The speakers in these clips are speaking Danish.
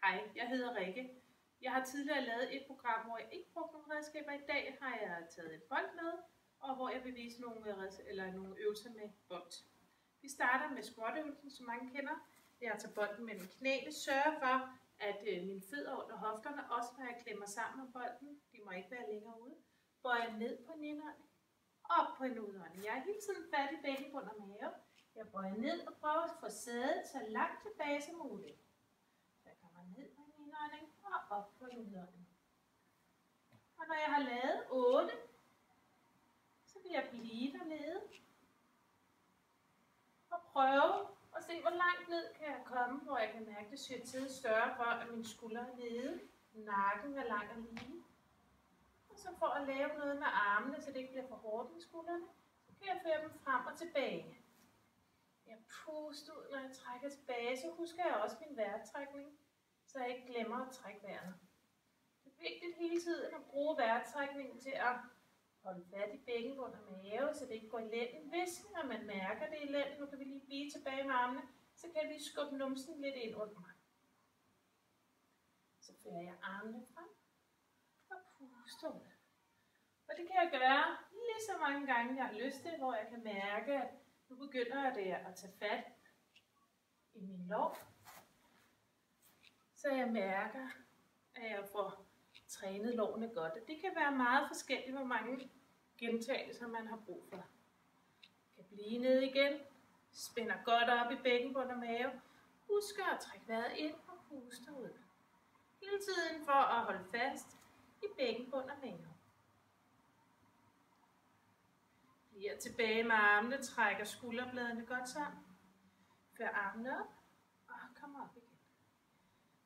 Hej, jeg hedder Rikke. Jeg har tidligere lavet et program, hvor jeg ikke brugte nogle redskaber. I dag har jeg taget en bold med, og hvor jeg vil vise nogle øvelser med bold. Vi starter med squat-øvelsen, som mange kender. Jeg tager bolden mellem knæene, sørger for, at mine fødder under hofterne, også når jeg klemmer sammen om bolden, de må ikke være længere ude, bøjer ned på en indånding, op på en udånding. Jeg er hele tiden fat i bækkenbund og mave. Jeg bøjer ned og prøver at få sædet så langt tilbage som muligt. Så jeg kommer ned på en indånding og op på en udånding. Og når jeg har lavet 8, så vil jeg blive dernede og prøve at se, hvor langt ned kan jeg komme, hvor jeg kan mærke, at sciatet større for, at mine skuldre er nede, nakken er lang og lige. Og så for at lave noget med armene, så det ikke bliver for hårdt med skuldrene, så kan jeg føre dem frem og tilbage. Jeg puster ud, når jeg trækker tilbage, så husker jeg også min vejrtrækning, så jeg ikke glemmer at trække vejret. Det er vigtigt hele tiden at bruge vejrtrækningen til at holde fat i bækkenbund og mave, så det ikke går i lænden. Hvis når man mærker det i lænden, nu kan vi lige blive tilbage med armene, så kan vi skubbe numsen lidt ind under mig. Så fører jeg armene frem og puster ud. Og det kan jeg gøre lige så mange gange, jeg har lyst til, hvor jeg kan mærke, at nu begynder jeg det at tage fat i min lår, så jeg mærker, at jeg får trænet lårene godt. Og det kan være meget forskelligt, hvor mange gentagelser man har brug for. Kan blive ned igen, spænder godt op i bækkenbund og mave, husker at trække vejret ind og puste ud. Hele tiden for at holde fast i bækkenbund og mave. Bliver tilbage med armene, trækker skulderbladene godt sammen. Før armene op og kommer op igen.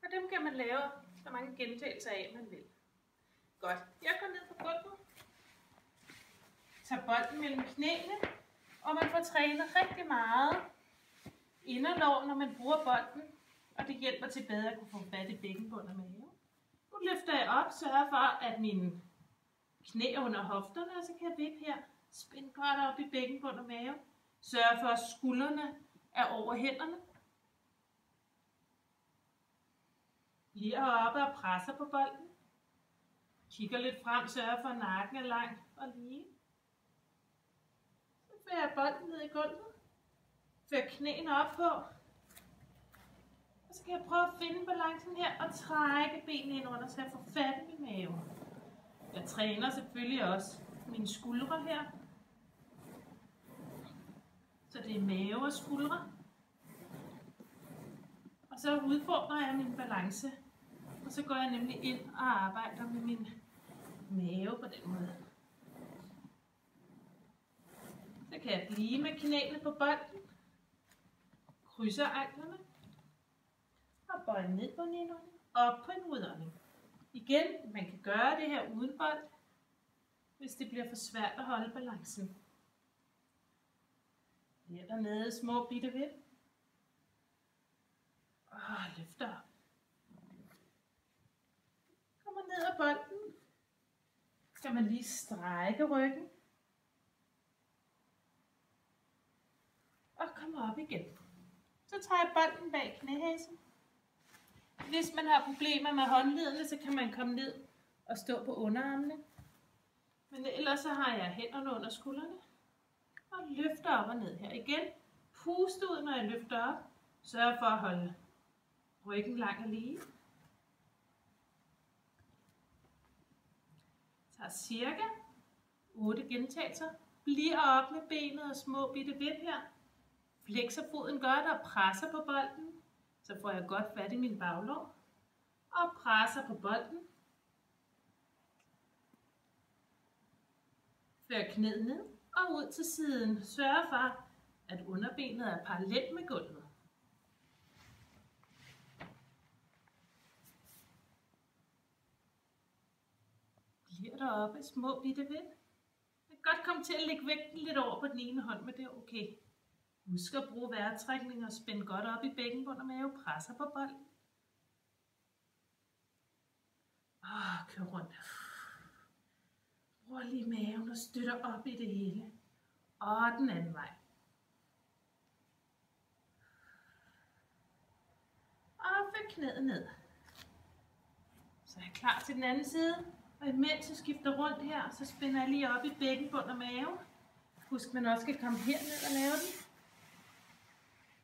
Og dem kan man lave så mange gentagelser af, man vil. Godt. Jeg går ned på gulvet. Tager bolden mellem knæene. Og man får trænet rigtig meget inderlår, når man bruger bolden. Og det hjælper til bedre at kunne få fat i bækkenbund og mave. Nu løfter jeg op, sørger for, at mine knæ under hofterne, og så kan jeg vippe her. Spænd godt op i bækkenbund og mave. Sørg for, at skuldrene er over hænderne. Bliver heroppe og presser på bolden. Kigger lidt frem, sørger for, at nakken er lang og lige. Så fører jeg bolden ned i gulvet. Fører knæene op på. Og så kan jeg prøve at finde balancen her og trække benene ind under, så jeg får fat i min mave. Jeg træner selvfølgelig også mine skuldre her. Så det er mave og skuldre. Og så udfordrer jeg min balance. Og så går jeg nemlig ind og arbejder med min mave på den måde. Så kan jeg blive med knæene på bolden. Krydser anklerne. Og bøje ned på en indånding. Op på en udånding. Igen, man kan gøre det her uden bold, hvis det bliver for svært at holde balancen. Her dernede, små bitte vip. Og løfter op. Kommer ned ad bolden. Skal man lige strække ryggen. Og kommer op igen. Så tager jeg bolden bag knæhæsen. Hvis man har problemer med håndledene, så kan man komme ned og stå på underarmene. Men ellers så har jeg hænderne under skuldrene. Og løfter op og ned her igen. Pust ud, når jeg løfter op. Sørg for at holde ryggen lang og lige. Tager cirka 8 gentagelser. Bliver op med benet og små bitte vip her. Flexer foden godt og presser på bolden. Så får jeg godt fat i min baglår. Og presser på bolden. Fører knæet ned og ud til siden. Sørg for, at underbenet er parallelt med gulvet. Bliver deroppe små bitte vip. Jeg kan godt komme til at lægge vægten lidt over på den ene hånd, men det er okay. Husk at bruge vejrtrækning og spænde godt op i bækkenbund og mave. Presser på bolden. Kør rundt. Brug lige maven og støtter op i det hele. Og den anden vej. Og før knæet ned. Så er jeg klar til den anden side. Og imens jeg skifter rundt her, så spænder jeg lige op i bækkenbund og mave. Husk, man også skal komme herned og lave den.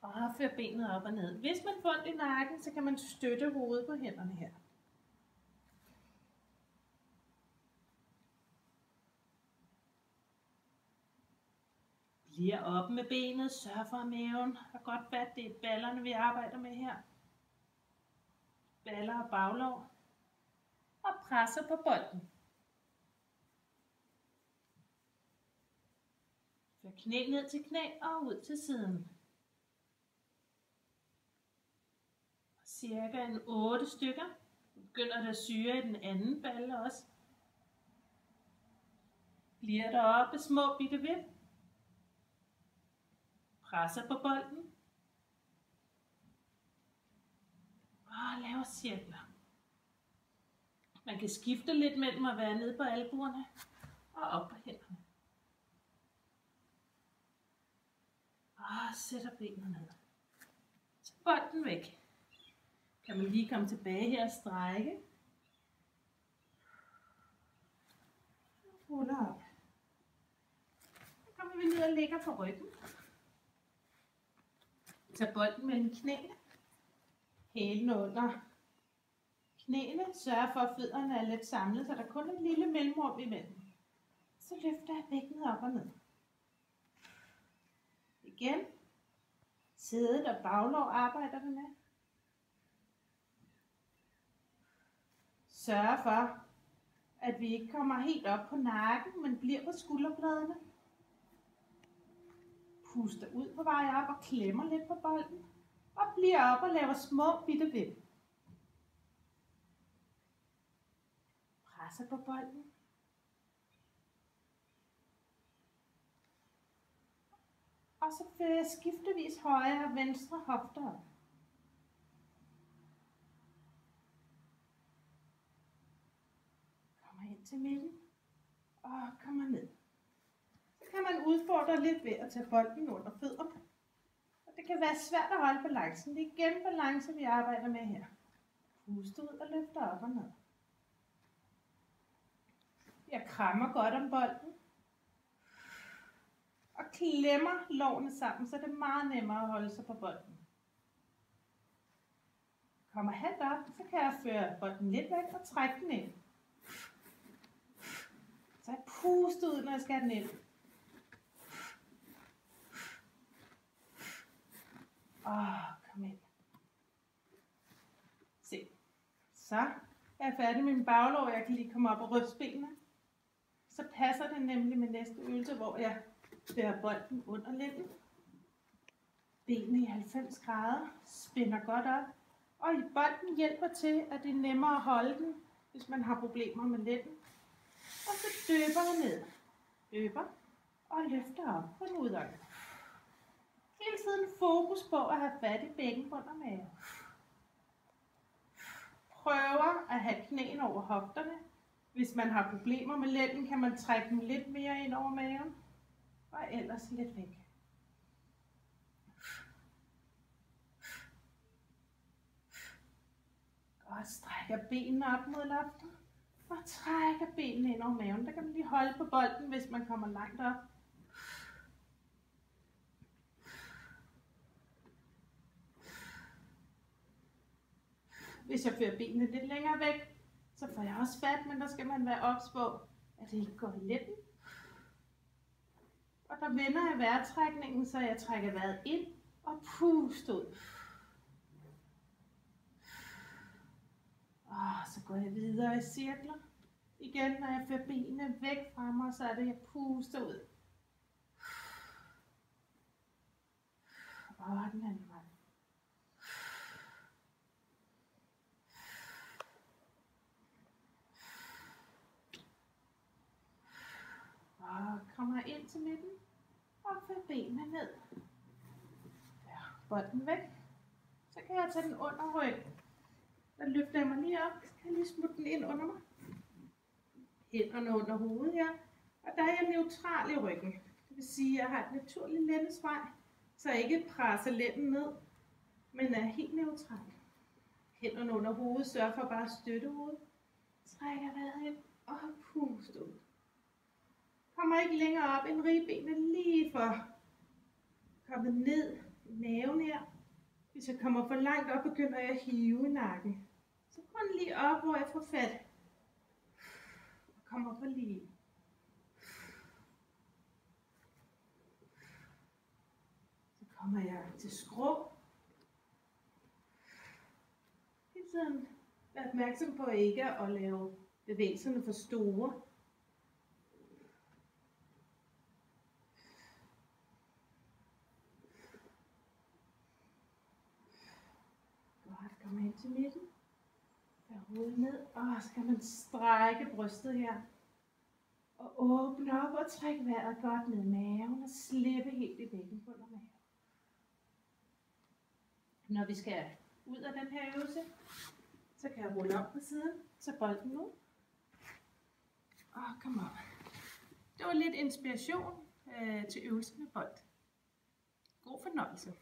Og føre benet op og ned. Hvis man får ondt i nakken, så kan man støtte hovedet på hænderne her. Bliver op med benet, sørg for at maven har godt fat. Det er ballerne, vi arbejder med her. Baller og baglov. Og presser på bolden. Før knæ ned til knæ og ud til siden. Cirka en 8 stykker. Begynder der syre i den anden balle også. Bliver der oppe små bitte vip. Presser på bolden. Og laver cirkler. Man kan skifte lidt mellem at være nede på albuerne og op på hænderne. Og sætter benene ned. Så bolden væk. Kan man lige komme tilbage her og strække. Ruller op. Så kommer vi ned og lægger på ryggen. Tag bolden mellem knæene. Hælene under knæene. Sørg for, at fødderne er lidt samlet, så der kun er et lille mellemrum imellem. Så løfter jeg bækkenet op og ned. Igen. Sædet og baglov arbejder vi med. Sørg for, at vi ikke kommer helt op på nakken, men bliver på skulderbladene. Puster ud på vej op og klemmer lidt på bolden. Og bliver op og laver små bitte vip. Presser på bolden. Og så fører jeg skiftevis højre og venstre hofter op. Kommer ind til midten. Og kommer ned. Så kan man udfordre lidt ved at tage bolden under fødderne. Og det kan være svært at holde balancen. Det er igen balance, vi arbejder med her. Puste ud og løfter op og ned. Jeg krammer godt om bolden. Og klemmer lårene sammen, så det er meget nemmere at holde sig på bolden. Kommer halvt op, så kan jeg føre bolden lidt væk og trække den ind. Så jeg puster ud, når jeg skal have den ind. Kom ind. Se. Så er jeg færdig med min baglov, jeg kan lige komme op og ryste benene. Så passer det nemlig med næste øvelse, hvor jeg bærer bolden under lænden. Benene i 90 grader, spænder godt op. Og bolden hjælper til, at det er nemmere at holde den, hvis man har problemer med lænden. Og så døber jeg ned. Døber og løfter op på en udgang. Hele tiden fokus på at have fat i bækkenbund og mave. Prøver at have knæene over hofterne. Hvis man har problemer med lænden, kan man trække dem lidt mere ind over maven. Og ellers lidt væk. Godt, strækker benene op mod loftet. Og trækker benene ind over maven. Der kan man lige holde på bolden, hvis man kommer langt op. Hvis jeg fører benene lidt længere væk, så får jeg også fat, men der skal man være ops på, at det ikke går i lænden. Og der vender jeg vejrtrækningen, så jeg trækker vejret ind og puster ud. Og så går jeg videre i cirkler. Igen, når jeg fører benene væk fra mig, så er det, jeg puster ud. Og den anden vej. Og kommer ind til midten. Og fører benene ned. Ja, bolden væk. Så kan jeg tage den under ryggen. Der løfter jeg mig lige op. Så kan jeg lige smutte den ind under mig. Hænderne under hovedet her. Og der er jeg neutral i ryggen. Det vil sige, at jeg har et naturligt lændesvej. Så jeg ikke presser lænden ned. Men er helt neutral. Hænderne under hovedet. Sørg for bare at støtte hovedet. Trækker vejret ind og pust ud. Kommer ikke længere op end ribbenet lige for kommet ned i maven her. Hvis jeg kommer for langt op, begynder jeg at hive i nakken. Så kun lige op, hvor jeg får fat. Og kommer på lige. Så kommer jeg til skrå. Hele tiden vær opmærksom på ikke at lave bevægelserne for store. Godt, kom hen til midten. Fær hovedet ned, og så kan man strække brystet her. Og åbne op og trække vejret godt ned i maven og slippe helt i bækkenbund og mave. Når vi skal ud af den her øvelse, så kan jeg rulle op på siden, så bolden ud. Og kom op. Det var lidt inspiration til øvelsen med bold. God fornøjelse.